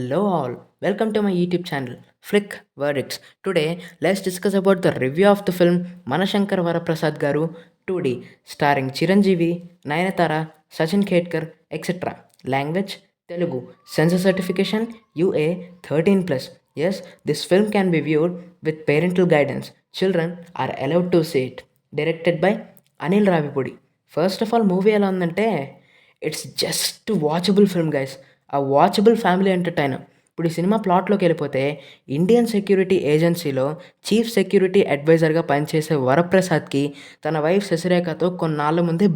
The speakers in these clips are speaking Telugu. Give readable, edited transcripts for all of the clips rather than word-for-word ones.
Hello all, welcome to my YouTube channel Flick Verdicts. Today, let's discuss about the review of the film Manashankar Varaprasad Garu 2D, starring Chiranjeevi, Nayanthara, Sachin Khedkar, etc. Language Telugu. Censor certification UA 13 plus. Yes, this film can be viewed with parental guidance. Children are allowed to see it. Directed by Anil Ravipudi. First of all, movie ఎలా ఉందంటే it's just watchable film guys. ఆ వాచబుల్ ఫ్యామిలీ ఎంటర్టైనర్. ఇప్పుడు ఈ సినిమా ప్లాట్లోకి వెళ్ళిపోతే ఇండియన్ సెక్యూరిటీ ఏజెన్సీలో చీఫ్ సెక్యూరిటీ అడ్వైజర్గా పనిచేసే వరప్రసాద్కి తన వైఫ్ శశిరేఖతో కొన్నాళ్ళ ముందే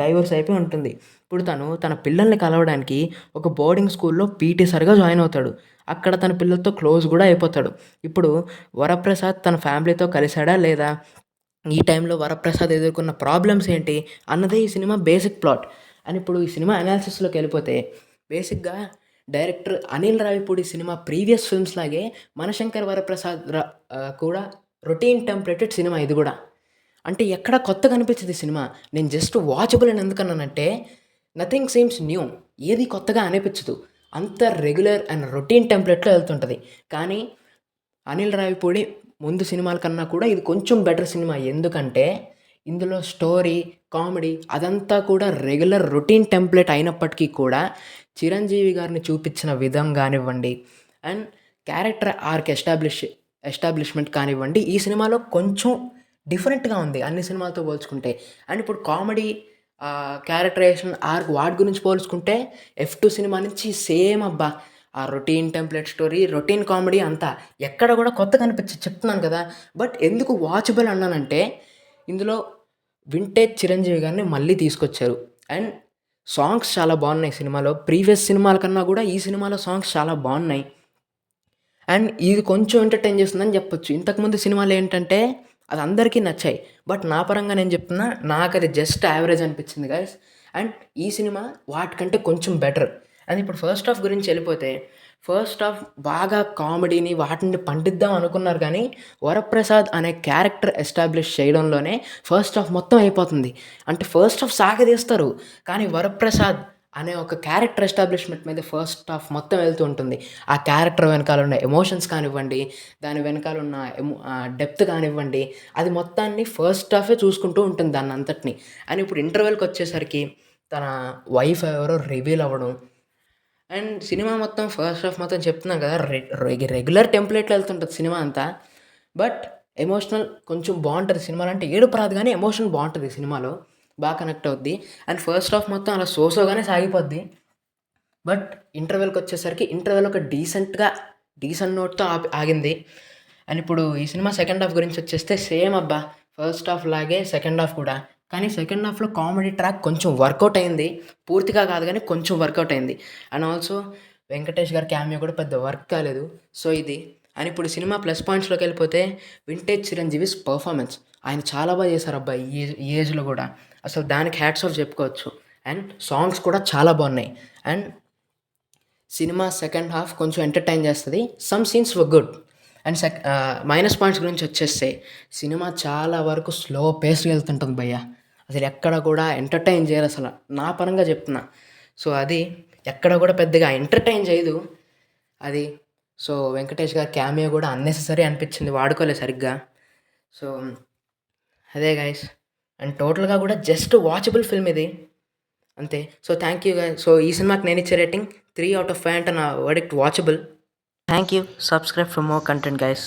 డైవోర్స్ అయిపోయి ఉంటుంది. ఇప్పుడు తను తన పిల్లల్ని కలవడానికి ఒక బోర్డింగ్ స్కూల్లో పీటీ సార్గా జాయిన్ అవుతాడు. అక్కడ తన పిల్లలతో క్లోజ్ కూడా అయిపోతాడు. ఇప్పుడు వరప్రసాద్ తన ఫ్యామిలీతో కలిశాడా లేదా, ఈ టైంలో వరప్రసాద్ ఎదుర్కొన్న ప్రాబ్లమ్స్ ఏంటి అన్నదే ఈ సినిమా బేసిక్ ప్లాట్. అని ఇప్పుడు ఈ సినిమా అనాలిసిస్లోకి వెళ్ళిపోతే బేసిక్గా director Anil Ravipudi cinema previous films లాగే మనశంకర్ వరప్రసాద్ కూడా రొటీన్ టెంప్లెటెడ్ సినిమా ఇది కూడా. అంటే ఎక్కడ కొత్తగా అనిపించింది సినిమా. నేను జస్ట్ వాచబుల్ అని ఎందుకన్నానంటే నథింగ్ సీమ్స్ న్యూ, ఏది కొత్తగా అనిపించదు. అంత రెగ్యులర్ అండ్ రొటీన్ టెంప్లెట్లో వెళ్తుంటుంది. కానీ అనిల్ రావిపూడి ముందు సినిమాల కన్నా కూడా ఇది కొంచెం బెటర్ సినిమా. ఎందుకంటే ఇందులో స్టోరీ, కామెడీ అదంతా కూడా రెగ్యులర్ రొటీన్ టెంప్లెట్ అయినప్పటికీ కూడా చిరంజీవి గారిని చూపించిన విధం కానివ్వండి, అండ్ క్యారెక్టర్ ఆర్క్ ఎస్టాబ్లిష్మెంట్ కానివ్వండి, ఈ సినిమాలో కొంచెం డిఫరెంట్గా ఉంది అన్ని సినిమాలతో పోల్చుకుంటే. అండ్ ఇప్పుడు కామెడీ క్యారెక్టరైజేషన్ ఆర్క్ వాటి గురించి పోల్చుకుంటే F2 సినిమా నుంచి సేమ్ అబ్బా. ఆ routine template story, routine comedy అంతా ఎక్కడ కూడా కొత్తగా అనిపించి చెప్తున్నాను కదా. బట్ ఎందుకు వాచబుల్ అన్నానంటే ఇందులో వింటేజ్ చిరంజీవి గారిని మళ్ళీ తీసుకొచ్చారు. అండ్ సాంగ్స్ చాలా బాగున్నాయి సినిమాలో. ప్రీవియస్ సినిమాల కన్నా కూడా ఈ సినిమాలో సాంగ్స్ చాలా బాగున్నాయి. అండ్ ఇది కొంచెం ఎంటర్టైన్ చేస్తుందని చెప్పొచ్చు. ఇంతకుముందు సినిమాలు ఏంటంటే అది అందరికీ నచ్చాయి. బట్ నా పరంగా నేను చెప్తున్నా, నాకు అది జస్ట్ యావరేజ్ అనిపించింది గైస్. అండ్ ఈ సినిమా వాటికంటే కొంచెం బెటర్. అండ్ ఇప్పుడు ఫస్ట్ హాఫ్ గురించి వెళ్ళిపోతే ఫస్ట్ హాఫ్ బాగా కామెడీని వాటిని పండిద్దాం అనుకున్నారు, కానీ వరప్రసాద్ అనే క్యారెక్టర్ ఎస్టాబ్లిష్ చేయడంలోనే ఫస్ట్ హాఫ్ మొత్తం అయిపోతుంది. అంటే ఫస్ట్ హాఫ్ సాగదీస్తారు, కానీ వరప్రసాద్ అనే ఒక క్యారెక్టర్ ఎస్టాబ్లిష్మెంట్ మీద ఫస్ట్ హాఫ్ మొత్తం వెళ్తూ ఉంటుంది. ఆ క్యారెక్టర్ వెనకాల ఉన్న ఎమోషన్స్ కానివ్వండి, దాని వెనకాల ఉన్న డెప్త్ కానివ్వండి, అది మొత్తాన్ని ఫస్ట్ హాఫే చూసుకుంటూ ఉంటుంది దాన్ని అంతటిని. అని ఇప్పుడు ఇంటర్వెల్కి వచ్చేసరికి తన వైఫ్ ఎవరో రివీల్ అవ్వడం, అండ్ సినిమా మొత్తం ఫస్ట్ హాఫ్ మొత్తం చెప్తున్నాను కదా, రెగ్యులర్ టెంప్లెట్లో వెళ్తుంటుంది సినిమా అంతా. బట్ ఎమోషనల్ కొంచెం బాగుంటుంది సినిమాలో. అంటే ఏడుపు రాదు కానీ ఎమోషన్ బాగుంటుంది సినిమాలో, బాగా కనెక్ట్ అవుద్ది. అండ్ ఫస్ట్ హాఫ్ మొత్తం అలా సోసోగానే సాగిపోద్ది. బట్ ఇంటర్వెల్కి వచ్చేసరికి ఇంటర్వెల్ ఒక డీసెంట్ నోట్తో ఆగింది. అండ్ ఇప్పుడు ఈ సినిమా సెకండ్ హాఫ్ గురించి వచ్చేస్తే సేమ్ అబ్బా, ఫస్ట్ హాఫ్ లాగే సెకండ్ హాఫ్ కూడా. కానీ సెకండ్ హాఫ్లో కామెడీ ట్రాక్ కొంచెం వర్కౌట్ అయింది. పూర్తిగా కాదు కానీ కొంచెం వర్కౌట్ అయింది. అండ్ ఆల్సో వెంకటేష్ గారి క్యామియో కూడా పెద్ద వర్క్ కాలేదు. సో ఇది. అండ్ ఇప్పుడు సినిమా ప్లస్ పాయింట్స్లోకి వెళ్ళిపోతే వింటేజ్ చిరంజీవిస్ పర్ఫార్మెన్స్. ఆయన చాలా బాగా చేశారు అబ్బా ఈ ఏజ్లో కూడా. అసలు దానికి హ్యాట్స్ ఆఫ్ చెప్పుకోవచ్చు. అండ్ సాంగ్స్ కూడా చాలా బాగున్నాయి. అండ్ సినిమా సెకండ్ హాఫ్ కొంచెం ఎంటర్టైన్ చేస్తుంది. Some scenes were good. And minus points గురించి వచ్చేస్తే సినిమా చాలా వరకు స్లో పేస్గా వెళ్తుంటుంది భయ్య. అసలు ఎక్కడ కూడా ఎంటర్టైన్ చేయరు అసలు, నా పరంగా చెప్తున్నా. సో అది ఎక్కడ కూడా పెద్దగా ఎంటర్టైన్ చేయదు అది. సో వెంకటేష్ గారి క్యామియో కూడా అన్నెసెసరీ అనిపించింది, వాడుకోలేదు సరిగ్గా. సో అదే గైస్. అండ్ టోటల్గా కూడా జస్ట్ వాచబుల్ ఫిల్మ్ ఇది, అంతే. So thank you guys. So ఈ సినిమాకి నేను ఇచ్చే రేటింగ్ 3/5 అంటే నా verdict watchable. Thank you. Subscribe for more content guys.